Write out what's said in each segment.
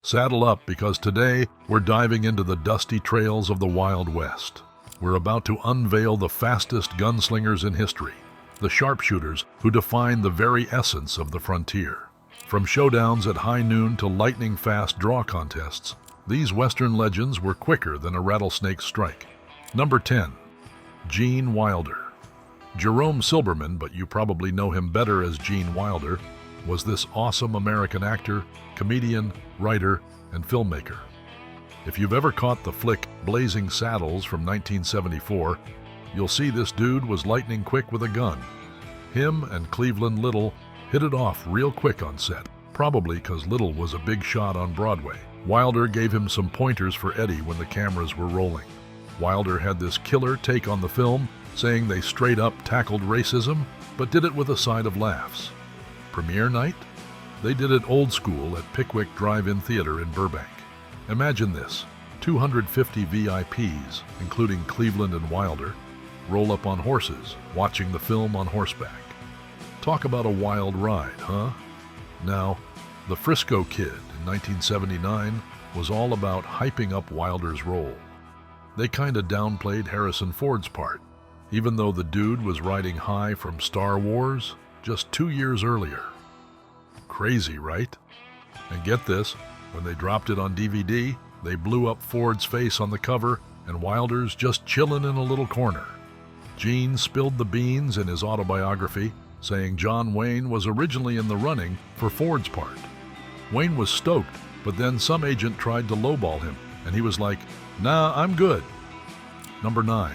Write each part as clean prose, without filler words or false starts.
Saddle up, because today we're diving into the dusty trails of the Wild West. We're about to unveil the fastest gunslingers in history, the sharpshooters who define the very essence of the frontier. From showdowns at high noon to lightning-fast draw contests, these Western legends were quicker than a rattlesnake strike. Number 10. Gene Wilder. Jerome Silberman, but you probably know him better as Gene Wilder, was this awesome American actor, comedian, writer, and filmmaker. If you've ever caught the flick Blazing Saddles from 1974, you'll see this dude was lightning quick with a gun. Him and Cleveland Little hit it off real quick on set, probably because Little was a big shot on Broadway. Wilder gave him some pointers for Eddie when the cameras were rolling. Wilder had this killer take on the film, saying they straight up tackled racism, but did it with a side of laughs. Premiere night? They did it old school at Pickwick Drive-In Theater in Burbank. Imagine this, 250 VIPs, including Cleveland and Wilder, roll up on horses, watching the film on horseback. Talk about a wild ride, huh? Now, The Frisco Kid in 1979 was all about hyping up Wilder's role. They kinda downplayed Harrison Ford's part, even though the dude was riding high from Star Wars just 2 years earlier. Crazy, right? And get this, when they dropped it on DVD, they blew up Ford's face on the cover and Wilder's just chilling in a little corner. Gene spilled the beans in his autobiography, saying John Wayne was originally in the running for Ford's part. Wayne was stoked, but then some agent tried to lowball him, and he was like, "Nah, I'm good." Number 9.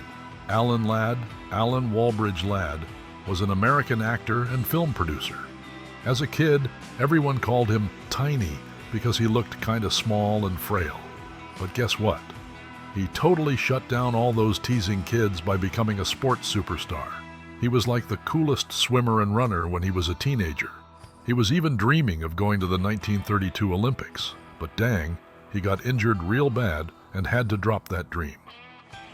Alan Walbridge Ladd, was an American actor and film producer. As a kid, everyone called him Tiny because he looked kinda small and frail. But guess what? He totally shut down all those teasing kids by becoming a sports superstar. He was like the coolest swimmer and runner when he was a teenager. He was even dreaming of going to the 1932 Olympics, but dang, he got injured real bad and had to drop that dream.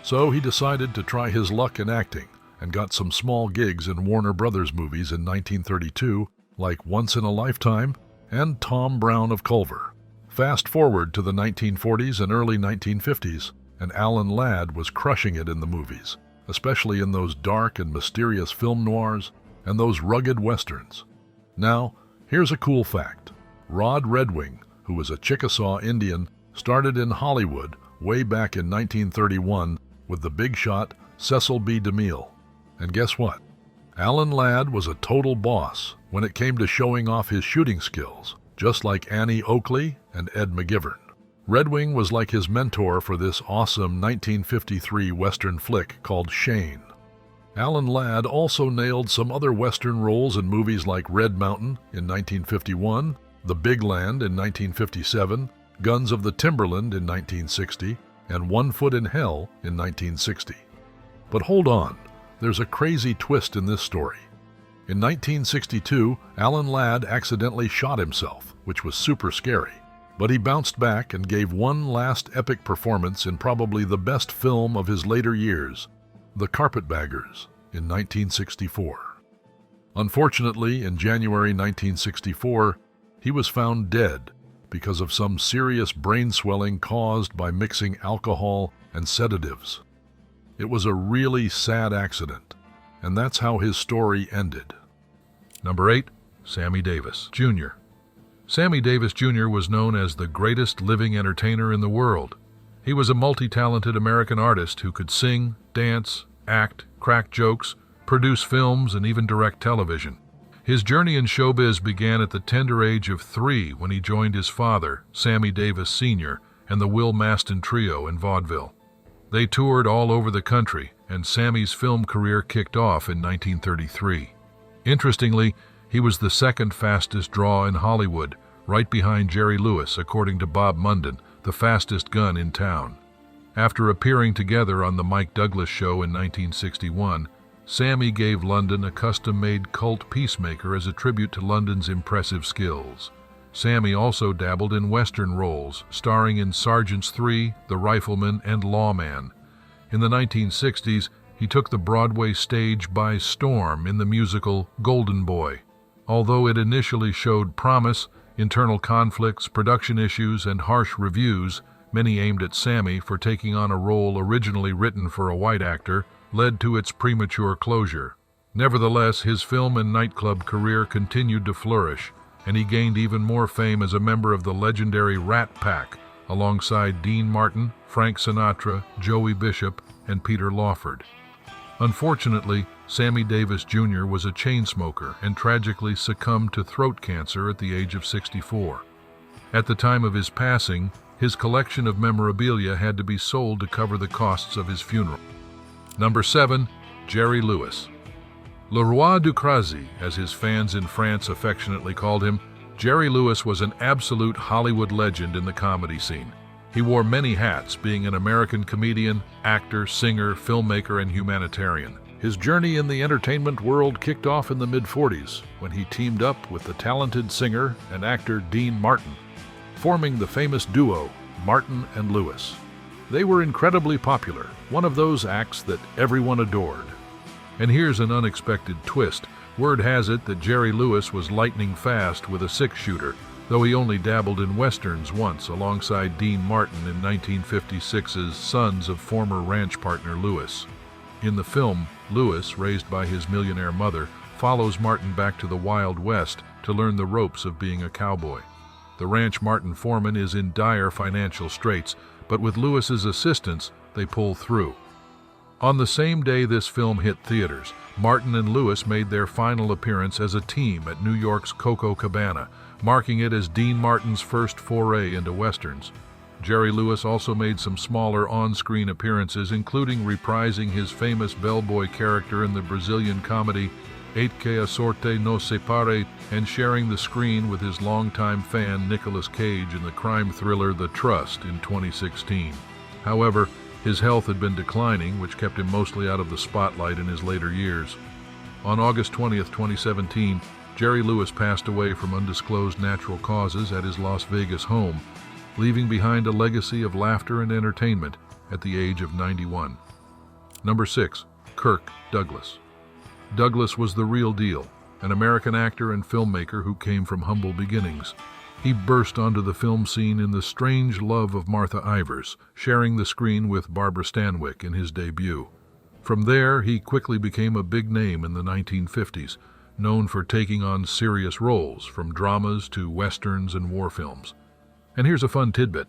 So he decided to try his luck in acting and got some small gigs in Warner Brothers movies in 1932, like Once in a Lifetime and Tom Brown of Culver. Fast forward to the 1940s and early 1950s, and Alan Ladd was crushing it in the movies, especially in those dark and mysterious film noirs and those rugged westerns. Now, here's a cool fact. Rod Redwing, who was a Chickasaw Indian, started in Hollywood way back in 1931 with the big shot Cecil B. DeMille. And guess what? Alan Ladd was a total boss when it came to showing off his shooting skills, just like Annie Oakley and Ed McGivern. Redwing was like his mentor for this awesome 1953 Western flick called Shane. Alan Ladd also nailed some other Western roles in movies like Red Mountain in 1951, The Big Land in 1957, Guns of the Timberland in 1960, and One Foot in Hell in 1960. But hold on, there's a crazy twist in this story. In 1962, Alan Ladd accidentally shot himself, which was super scary. But he bounced back and gave one last epic performance in probably the best film of his later years, The Carpetbaggers, in 1964. Unfortunately, in January 1964, he was found dead because of some serious brain swelling caused by mixing alcohol and sedatives. It was a really sad accident, and that's how his story ended. Number 8. Sammy Davis, Jr. Sammy Davis, Jr. was known as the greatest living entertainer in the world. He was a multi-talented American artist who could sing, dance, act, crack jokes, produce films, and even direct television. His journey in showbiz began at the tender age of 3 when he joined his father, Sammy Davis Sr., and the Will Maston Trio in vaudeville. They toured all over the country, and Sammy's film career kicked off in 1933. Interestingly, he was the second fastest draw in Hollywood, right behind Jerry Lewis, according to Bob Munden, the fastest gun in town. After appearing together on The Mike Douglas Show in 1961, Sammy gave London a custom-made cult peacemaker as a tribute to London's impressive skills. Sammy also dabbled in Western roles, starring in Sergeants 3, The Rifleman, and Lawman. In the 1960s, he took the Broadway stage by storm in the musical Golden Boy. Although it initially showed promise, Internal conflicts, production issues, and harsh reviews, many aimed at SAMMY for taking on a role originally written for a white actor, led to its premature closure. Nevertheless, his film and nightclub career continued to flourish, and he gained even more fame as a member of the legendary Rat Pack, alongside Dean Martin, Frank Sinatra, Joey Bishop, and Peter Lawford. Unfortunately, Sammy Davis Jr. was a chain smoker and tragically succumbed to throat cancer at the age of 64. At the time of his passing, his collection of memorabilia had to be sold to cover the costs of his funeral. Number 7. Jerry Lewis. Le Roi du Crazy, as his fans in France affectionately called him, Jerry Lewis was an absolute Hollywood legend in the comedy scene. He wore many hats, being an American comedian, actor, singer, filmmaker, and humanitarian. His journey in the entertainment world kicked off in the mid-40s when he teamed up with the talented singer and actor Dean Martin, forming the famous duo Martin and Lewis. They were incredibly popular, one of those acts that everyone adored. And here's an unexpected twist. Word has it that Jerry Lewis was lightning fast with a six-shooter, though he only dabbled in westerns once alongside Dean Martin in 1956's Sons of former ranch partner Lewis. In the film, Lewis, raised by his millionaire mother, follows Martin back to the Wild West to learn the ropes of being a cowboy. The ranch Martin foreman is in dire financial straits, but with Lewis's assistance, they pull through. On the same day this film hit theaters, Martin and Lewis made their final appearance as a team at New York's Coco Cabana, marking it as Dean Martin's first foray into westerns. Jerry Lewis also made some smaller on-screen appearances, including reprising his famous bellboy character in the Brazilian comedy Et que a sorte nos separe, and sharing the screen with his longtime fan Nicolas Cage in the crime thriller The Trust in 2016. However, his health had been declining, which kept him mostly out of the spotlight in his later years. On August 20, 2017, Jerry Lewis passed away from undisclosed natural causes at his Las Vegas home, leaving behind a legacy of laughter and entertainment at the age of 91. Number 6. Kirk Douglas. Douglas was the real deal, an American actor and filmmaker who came from humble beginnings. He burst onto the film scene in The Strange Love of Martha Ivers, sharing the screen with Barbara Stanwyck in his debut. From there, he quickly became a big name in the 1950s, known for taking on serious roles, from dramas to westerns and war films. And here's a fun tidbit.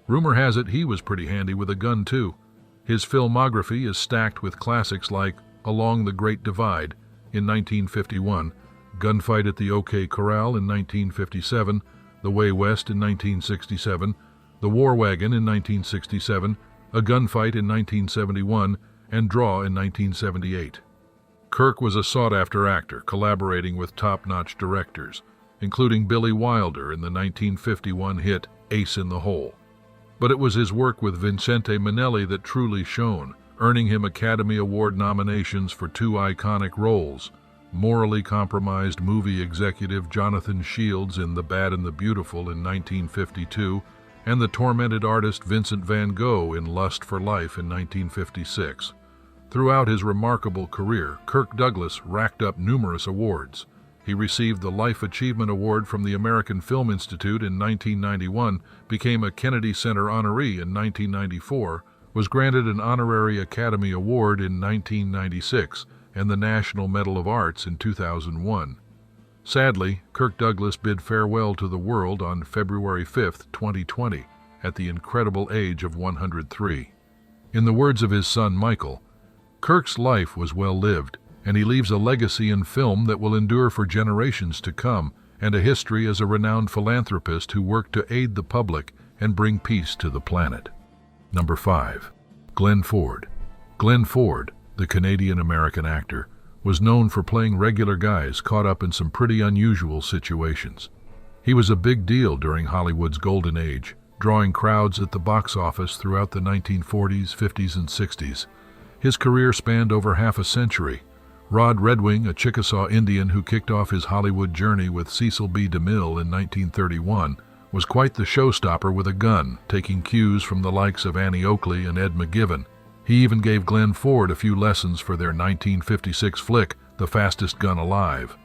Rumor has it he was pretty handy with a gun, too. His filmography is stacked with classics like Along the Great Divide in 1951, Gunfight at the OK Corral in 1957, The Way West in 1967, The War Wagon in 1967, A Gunfight in 1971, and Draw in 1978. Kirk was a sought-after actor, collaborating with top-notch directors, including Billy Wilder in the 1951 hit Ace in the Hole. But it was his work with Vincente Minnelli that truly shone, earning him Academy Award nominations for two iconic roles: morally compromised movie executive Jonathan Shields in The Bad and the Beautiful in 1952, and the tormented artist Vincent van Gogh in Lust for Life in 1956. Throughout his remarkable career, Kirk Douglas racked up numerous awards. He received the Life Achievement Award from the American Film Institute in 1991, became a Kennedy Center honoree in 1994, was granted an Honorary Academy Award in 1996, and the National Medal of Arts in 2001. Sadly, Kirk Douglas bid farewell to the world on February 5, 2020, at the incredible age of 103. In the words of his son Michael, Kirk's life was well lived, and he leaves a legacy in film that will endure for generations to come, and a history as a renowned philanthropist who worked to aid the public and bring peace to the planet. Number 5. Glenn Ford. Glenn Ford, the Canadian-American actor, was known for playing regular guys caught up in some pretty unusual situations. He was a big deal during Hollywood's golden age, drawing crowds at the box office throughout the 1940s, 50s, and 60s. His career spanned over half a century. Rod Redwing, a Chickasaw Indian who kicked off his Hollywood journey with Cecil B. DeMille in 1931, was quite the showstopper with a gun, taking cues from the likes of Annie Oakley and Ed McGivern. He even gave Glenn Ford a few lessons for their 1956 flick, The Fastest Gun Alive.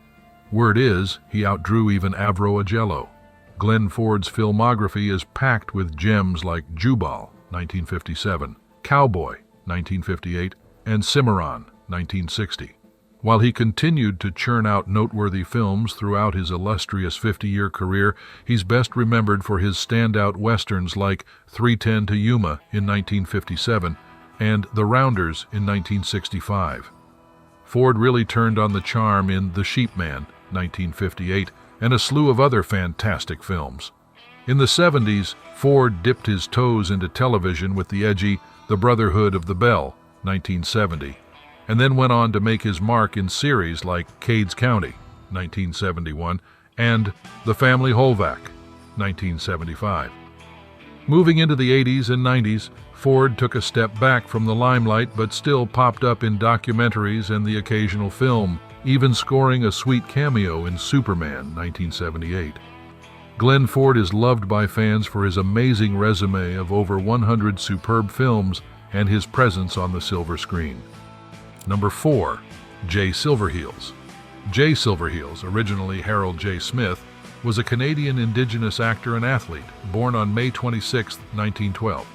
Word is, he outdrew even Avro Agello. Glenn Ford's filmography is packed with gems like Jubal, 1957, Cowboy, 1958, and Cimarron, 1960. While he continued to churn out noteworthy films throughout his illustrious 50-year career, he's best remembered for his standout westerns like 3:10 to Yuma in 1957 and The Rounders in 1965. Ford really turned on the charm in The Sheepman, 1958, and a slew of other fantastic films. In the 70s, Ford dipped his toes into television with the edgy The Brotherhood of the Bell, 1970, and then went on to make his mark in series like Cades County, 1971, and The Family Holvac, 1975. Moving into the 80s and 90s, Ford took a step back from the limelight but still popped up in documentaries and the occasional film, even scoring a sweet cameo in Superman, 1978. Glenn Ford is loved by fans for his amazing resume of over 100 superb films and his presence on the silver screen. Number 4. J. Silverheels. J. Silverheels, originally Harold J. Smith, was a Canadian Indigenous actor and athlete, born on May 26, 1912.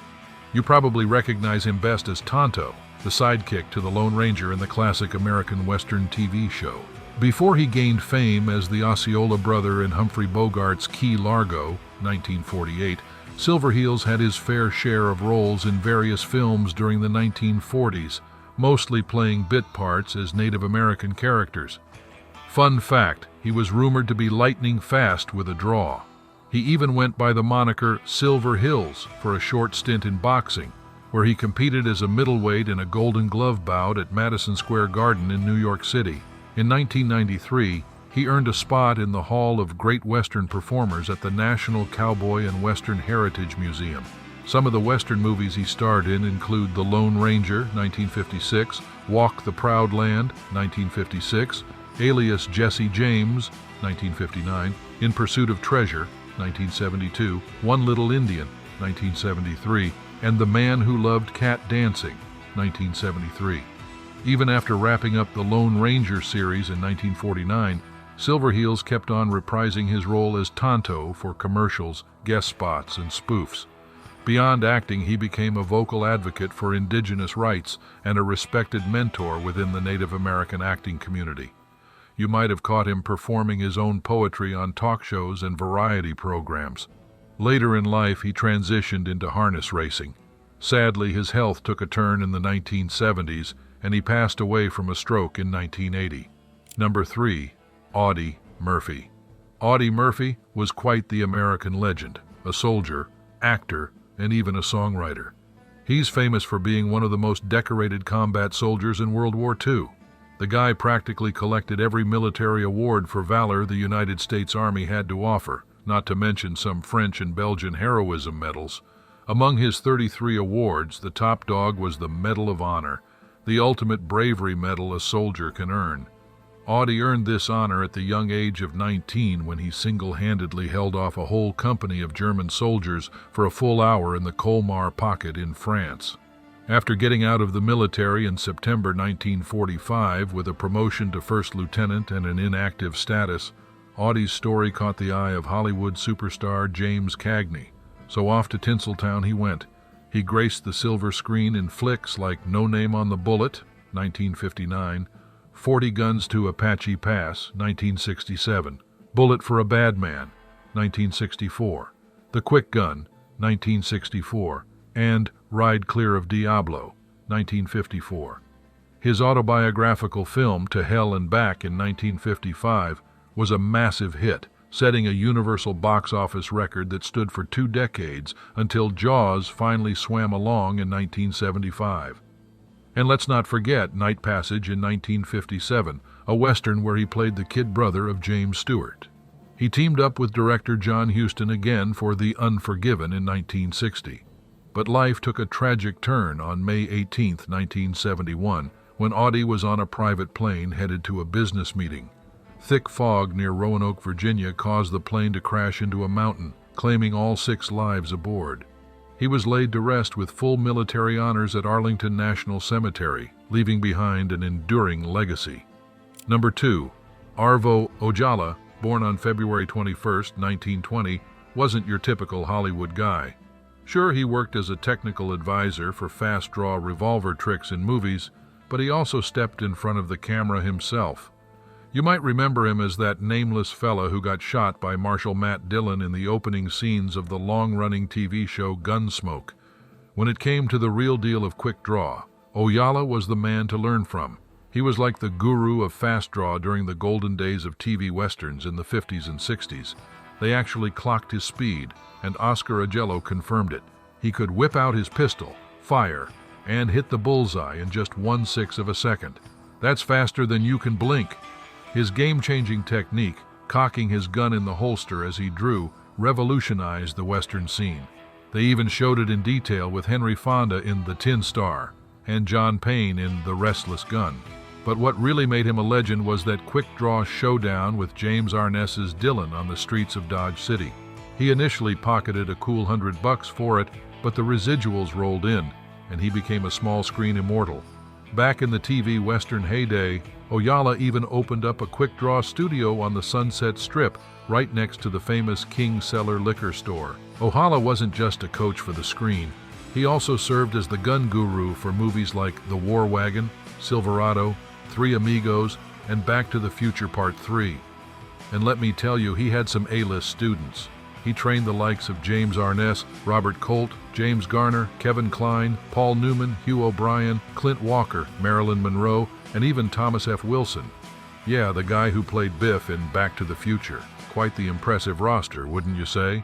You probably recognize him best as Tonto, the sidekick to the Lone Ranger in the classic American Western TV show. Before he gained fame as the Osceola brother in Humphrey Bogart's Key Largo, 1948, Silverheels had his fair share of roles in various films during the 1940s, mostly playing bit parts as Native American characters. Fun fact, he was rumored to be lightning fast with a draw. He even went by the moniker SILVERHEELS for a short stint in boxing, where he competed as a middleweight in a Golden Glove bout at Madison Square Garden in New York City. In 1993, he earned a spot in the Hall of Great Western Performers at the National Cowboy and Western Heritage Museum. Some of the Western movies he starred in include The Lone Ranger, 1956, Walk the Proud Land, 1956, Alias Jesse James, 1959, In Pursuit of Treasure, 1972, One Little Indian, 1973, and The Man Who Loved Cat Dancing, 1973. Even after wrapping up the Lone Ranger series in 1949, Silverheels kept on reprising his role as Tonto for commercials, guest spots, and spoofs. Beyond acting, he became a vocal advocate for indigenous rights and a respected mentor within the Native American acting community. You might have caught him performing his own poetry on talk shows and variety programs. Later in life, he transitioned into harness racing. Sadly, his health took a turn in the 1970s, and he passed away from a stroke in 1980. Number 3. Audie Murphy. Audie Murphy was quite the American legend, a soldier, actor, and even a songwriter. He's famous for being one of the most decorated combat soldiers in World War II. The guy practically collected every military award for valor the United States Army had to offer, not to mention some French and Belgian heroism medals. Among his 33 awards, the top dog was the Medal of Honor, the ultimate bravery medal a soldier can earn. Audie earned this honor at the young age of 19 when he single-handedly held off a whole company of German soldiers for a full hour in the Colmar Pocket in France. After getting out of the military in September 1945 with a promotion to first lieutenant and an inactive status, Audie's story caught the eye of Hollywood superstar James Cagney. So off to Tinseltown he went. He graced the silver screen in flicks like No Name on the Bullet, 1959, 40 Guns to Apache Pass, 1967, Bullet for a Bad Man, 1964, The Quick Gun, 1964, and Ride Clear of Diablo, 1954. His autobiographical film To Hell and Back in 1955 was a massive hit, setting a universal box office record that stood for 2 decades until Jaws finally swam along in 1975. And let's not forget Night Passage in 1957, a Western where he played the kid brother of James Stewart. He teamed up with director John Huston again for The Unforgiven in 1960. But life took a tragic turn on May 18, 1971, when Audie was on a private plane headed to a business meeting. Thick fog near Roanoke, Virginia caused the plane to crash into a mountain, claiming all 6 lives aboard. He was laid to rest with full military honors at Arlington National Cemetery, leaving behind an enduring legacy. Number 2. Arvo Ojala, born on February 21, 1920, wasn't your typical Hollywood guy. Sure, he worked as a technical advisor for fast-draw revolver tricks in movies, but he also stepped in front of the camera himself. You might remember him as that nameless fella who got shot by Marshal Matt Dillon in the opening scenes of the long-running TV show Gunsmoke. When it came to the real deal of quick draw, Oyala was the man to learn from. He was like the guru of fast draw during the golden days of TV westerns in the 50s and 60s. They actually clocked his speed, and Oscar Agello confirmed it. He could whip out his pistol, fire, and hit the bullseye in just 1/6 of a second. That's faster than you can blink. His game-changing technique, cocking his gun in the holster as he drew, revolutionized the Western scene. They even showed it in detail with Henry Fonda in The Tin Star and John Payne in The Restless Gun. But what really made him a legend was that quick-draw showdown with James Arness's Dillon on the streets of Dodge City. He initially pocketed a cool $100 for it, but the residuals rolled in, and he became a small-screen immortal. Back in the TV Western heyday, Oyala even opened up a quick-draw studio on the Sunset Strip, right next to the famous King Cellar liquor store. Oyala wasn't just a coach for the screen. He also served as the gun guru for movies like The War Wagon, Silverado, Three Amigos, and Back to the Future Part 3. And let me tell you, he had some A-list students. He trained the likes of James Arness, Robert Colt, James Garner, Kevin Kline, Paul Newman, Hugh O'Brien, Clint Walker, Marilyn Monroe, and even Thomas F. Wilson. Yeah, the guy who played Biff in Back to the Future. Quite the impressive roster, wouldn't you say?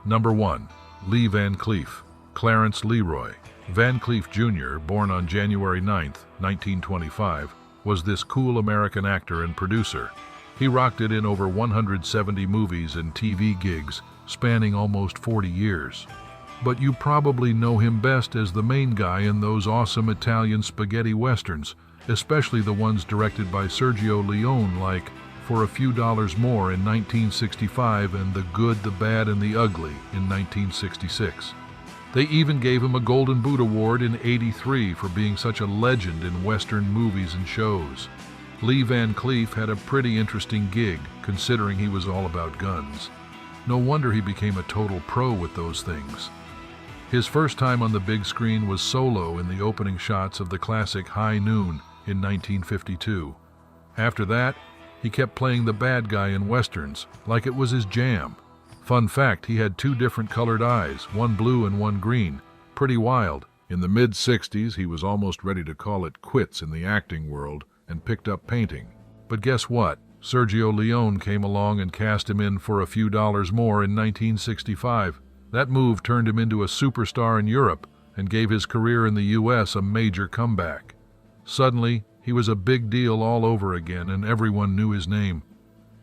Number 1. Lee Van Cleef. Clarence Leroy. Van Cleef Jr., born on January 9, 1925, was this cool American actor and producer. He rocked it in over 170 movies and TV gigs, spanning almost 40 years. But you probably know him best as the main guy in those awesome Italian spaghetti westerns, especially the ones directed by Sergio Leone like For a Few Dollars More in 1965 and The Good, the Bad, and the Ugly in 1966. They even gave him a Golden Boot Award in '83 for being such a legend in Western movies and shows. Lee Van Cleef had a pretty interesting gig, considering he was all about guns. No wonder he became a total pro with those things. His first time on the big screen was solo in the opening shots of the classic High Noon in 1952. After that, he kept playing the bad guy in westerns, like it was his jam. Fun fact, he had 2 different colored eyes, one blue and one green. Pretty wild. In the mid-60s, he was almost ready to call it quits in the acting world and picked up painting. But guess what? Sergio Leone came along and cast him in For a Few Dollars More in 1965. That move turned him into a superstar in Europe and gave his career in the US a major comeback. Suddenly, he was a big deal all over again and everyone knew his name.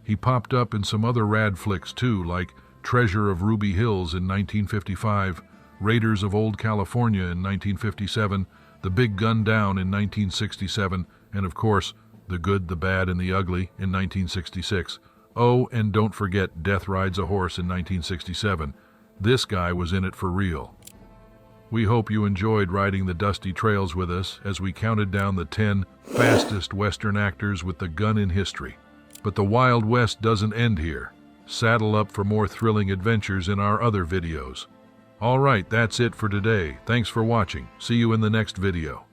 He popped up in some other rad flicks too, like Treasure of Ruby Hills in 1955, Raiders of Old California in 1957, The Big Gun Down in 1967, and of course, The Good, the Bad, and the Ugly in 1966. Oh, and don't forget Death Rides a Horse in 1967. This guy was in it for real. We hope you enjoyed riding the dusty trails with us as we counted down the 10 fastest Western actors with the gun in history. But the Wild West doesn't end here. Saddle up for more thrilling adventures in our other videos. All right, that's it for today. Thanks for watching. See you in the next video.